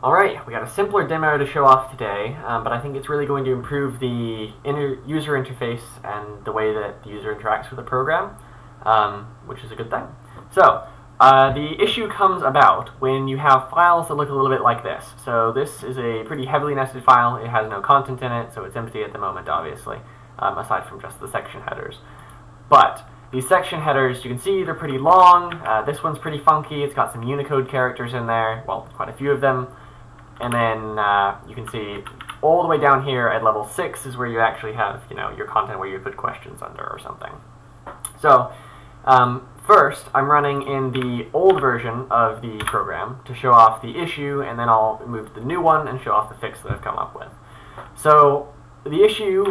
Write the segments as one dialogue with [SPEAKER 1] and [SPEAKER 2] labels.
[SPEAKER 1] Alright, we got a simpler demo to show off today, but I think it's really going to improve the user interface and the way that the user interacts with the program, which is a good thing. So, the issue comes about when you have files that look a little bit like this. So this is a pretty heavily nested file. It has no content in it, so it's empty at the moment, obviously, aside from just the section headers. But these section headers, you can see they're pretty long. This one's pretty funky. It's got some Unicode characters in there, well, quite a few of them. And then you can see all the way down here at level 6 is where you actually have, your content where you put questions under or something. So first, I'm running in the old version of the program to show off the issue, and then I'll move to the new one and show off the fix that I've come up with. So the issue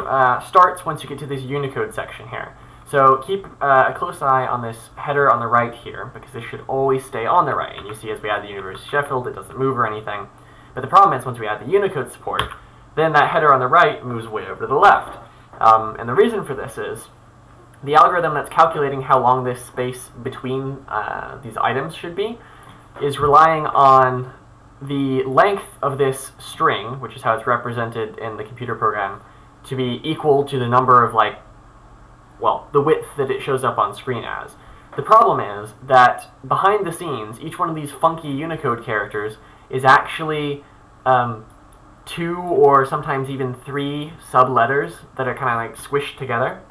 [SPEAKER 1] starts once you get to this Unicode section here. So keep a close eye on this header on the right here, because this should always stay on the right. And you see as we add the University of Sheffield, it doesn't move or anything. But the problem is once we add the Unicode support, then that header on the right moves way over to the left. And the reason for this is the algorithm that's calculating how long this space between these items should be is relying on the length of this string, which is how it's represented in the computer program, to be equal to the number of, the width that it shows up on screen as. The problem is that behind the scenes, each one of these funky Unicode characters is actually 2 or sometimes even 3 sub-letters that are kind of squished together.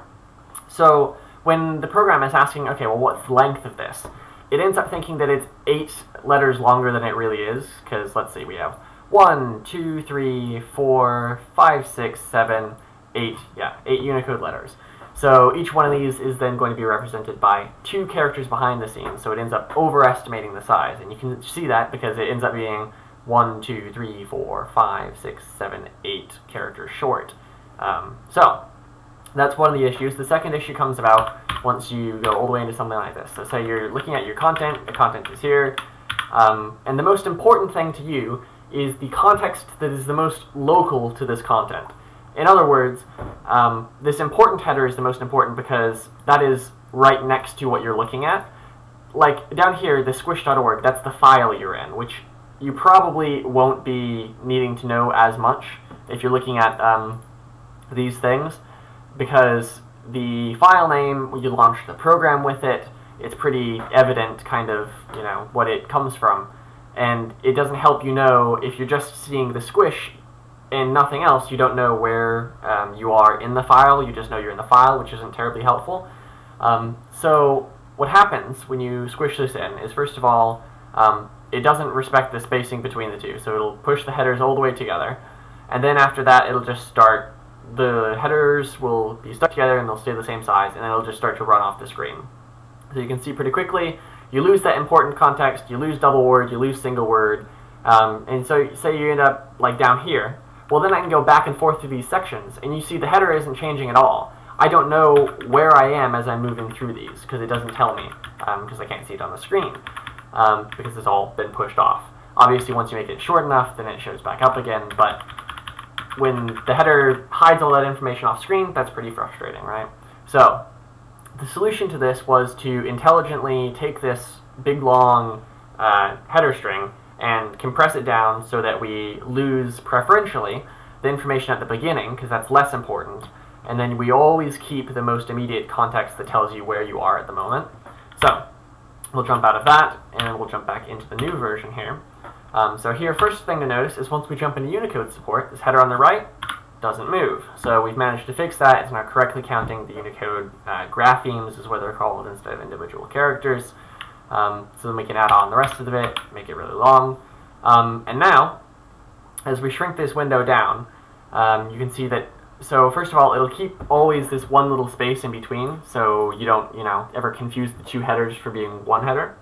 [SPEAKER 1] So when the program is asking, okay, well, what's the length of this? It ends up thinking that it's 8 letters longer than it really is, because let's see, we have 1, 2, 3, 4, 5, 6, 7, 8, 8 Unicode letters. So each one of these is then going to be represented by 2 characters behind the scenes, so it ends up overestimating the size. And you can see that because it ends up being 1, 2, 3, 4, 5, 6, 7, 8 characters short. So that's one of the issues. The second issue comes about once you go all the way into something like this. So say you're looking at your content, the content is here, and the most important thing to you is the context that is the most local to this content. In other words, this important header is the most important because that is right next to what you're looking at. Like down here, the squish.org, that's the file you're in, which you probably won't be needing to know as much if you're looking at these things, because the file name, when you launch the program with it, it's pretty evident kind of, what it comes from. And it doesn't help you know if you're just seeing the squish and nothing else, you don't know where you are in the file, you just know you're in the file, which isn't terribly helpful. So what happens when you squish this in is, first of all, it doesn't respect the spacing between the two, so it'll push the headers all the way together, and then after that it'll just start, the headers will be stuck together and they'll stay the same size, and then it'll just start to run off the screen. So you can see pretty quickly, you lose that important context, you lose double word, you lose single word, and so say you end up down here. Well, then I can go back and forth through these sections, and you see the header isn't changing at all. I don't know where I am as I'm moving through these, because it doesn't tell me, because I can't see it on the screen, because it's all been pushed off. Obviously, once you make it short enough, then it shows back up again, but when the header hides all that information off screen, that's pretty frustrating, right? So the solution to this was to intelligently take this big, long header string and compress it down so that we lose, preferentially, the information at the beginning, because that's less important, and then we always keep the most immediate context that tells you where you are at the moment. So we'll jump out of that, and we'll jump back into the new version here. So here, first thing to notice is once we jump into Unicode support, this header on the right doesn't move. So we've managed to fix that. It's now correctly counting the Unicode graphemes is what they're called instead of individual characters. So then we can add on the rest of it, make it really long. And now, as we shrink this window down, you can see that, so first of all, it'll keep always this one little space in between, so you don't, ever confuse the 2 headers for being one header.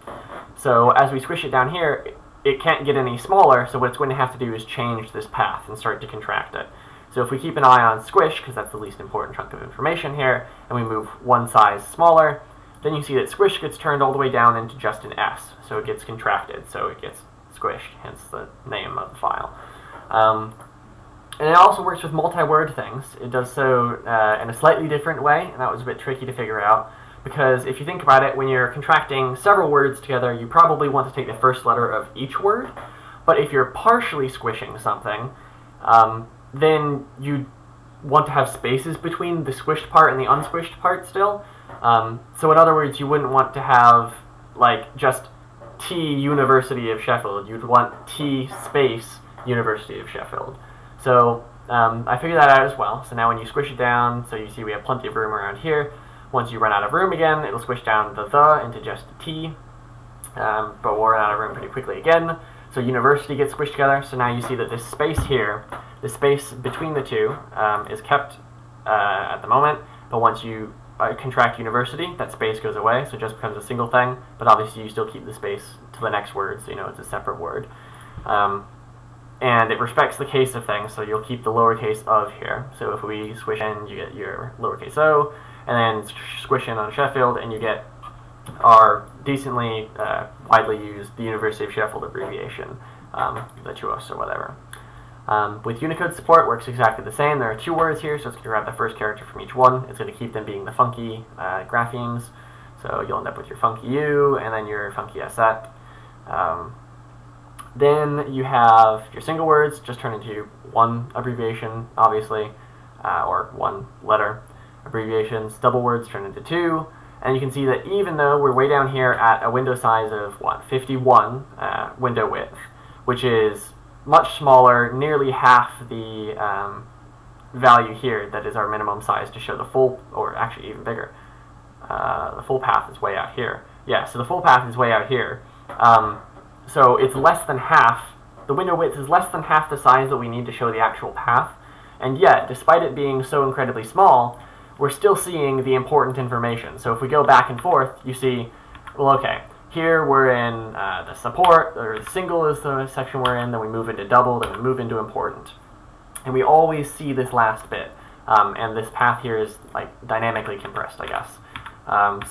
[SPEAKER 1] So as we squish it down here, it can't get any smaller, so what it's going to have to do is change this path and start to contract it. So if we keep an eye on squish, because that's the least important chunk of information here, and we move one size smaller, then you see that squish gets turned all the way down into just an S, so it gets contracted, so it gets squished, hence the name of the file. And it also works with multi-word things. It does so in a slightly different way, and that was a bit tricky to figure out, because if you think about it, when you're contracting several words together, you probably want to take the first letter of each word. But if you're partially squishing something, then you want to have spaces between the squished part and the unsquished part still. So in other words, you wouldn't want to have like just T University of Sheffield. You'd want T space University of Sheffield. So I figured that out as well. So now when you squish it down, so you see we have plenty of room around here. Once you run out of room again, it'll squish down the into just a T. But we'll run out of room pretty quickly again. So university gets squished together. So now you see that this space here, the space between the two, is kept at the moment. But once you contract university, that space goes away, so it just becomes a single thing. But obviously you still keep the space to the next word, so you know it's a separate word. And it respects the case of things, so you'll keep the lowercase of here. So if we squish in, you get your lowercase o, and then squish in on Sheffield, and you get our decently widely used the University of Sheffield abbreviation, the TUOS or whatever. With Unicode support, it works exactly the same. There are two words here, so it's going to grab the first character from each one. It's going to keep them being the funky graphemes. So you'll end up with your funky U and then your funky set. Then you have your single words, just turn into one abbreviation, obviously, or one letter abbreviations. Double words turn into two. And you can see that even though we're way down here at a window size of, 51 window width, which is much smaller, nearly half the value here that is our minimum size to show the full, or actually even bigger. The full path is way out here. Yeah, so the full path is way out here. So it's less than half, the window width is less than half the size that we need to show the actual path. And yet, despite it being so incredibly small, we're still seeing the important information. So if we go back and forth, you see, well, okay, here we're in the support, or single is the section we're in, then we move into double, then we move into important. And we always see this last bit. And this path here is like dynamically compressed, I guess.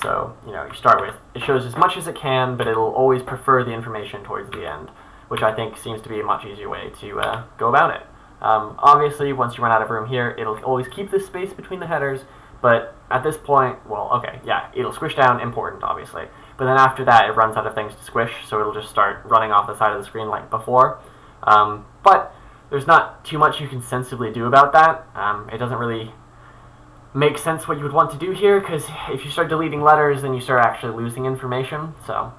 [SPEAKER 1] So, you know, you start with, it shows as much as it can, but it'll always prefer the information towards the end, which I think seems to be a much easier way to go about it. Obviously, once you run out of room here, it'll always keep this space between the headers, but at this point, well, okay, yeah, it'll squish down important, obviously. But then after that, it runs out of things to squish, so it'll just start running off the side of the screen like before. But there's not too much you can sensibly do about that. It doesn't really make sense what you would want to do here, because if you start deleting letters, then you start actually losing information. So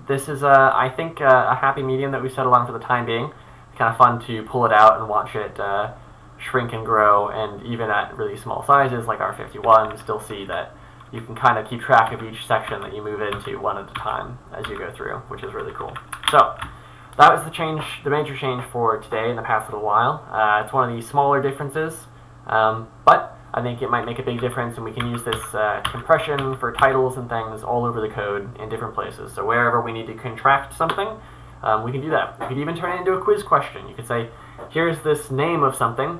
[SPEAKER 1] this is, I think, a happy medium that we settled on for the time being. It's kind of fun to pull it out and watch it shrink and grow, and even at really small sizes like R51, still see that you can kind of keep track of each section that you move into one at a time as you go through, which is really cool. So that was the major change for today in the past little while. It's one of these smaller differences, but I think it might make a big difference, and we can use this compression for titles and things all over the code in different places. So wherever we need to contract something, we can do that. We could even turn it into a quiz question. You could say, here's this name of something,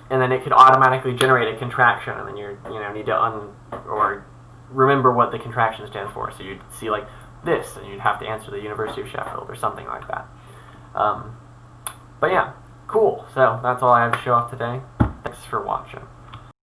[SPEAKER 1] and then it could automatically generate a contraction, and then you need to or remember what the contraction stands for. So you'd see like this, and you'd have to answer the University of Sheffield or something like that. But yeah, cool. So that's all I have to show off today. Thanks for watching.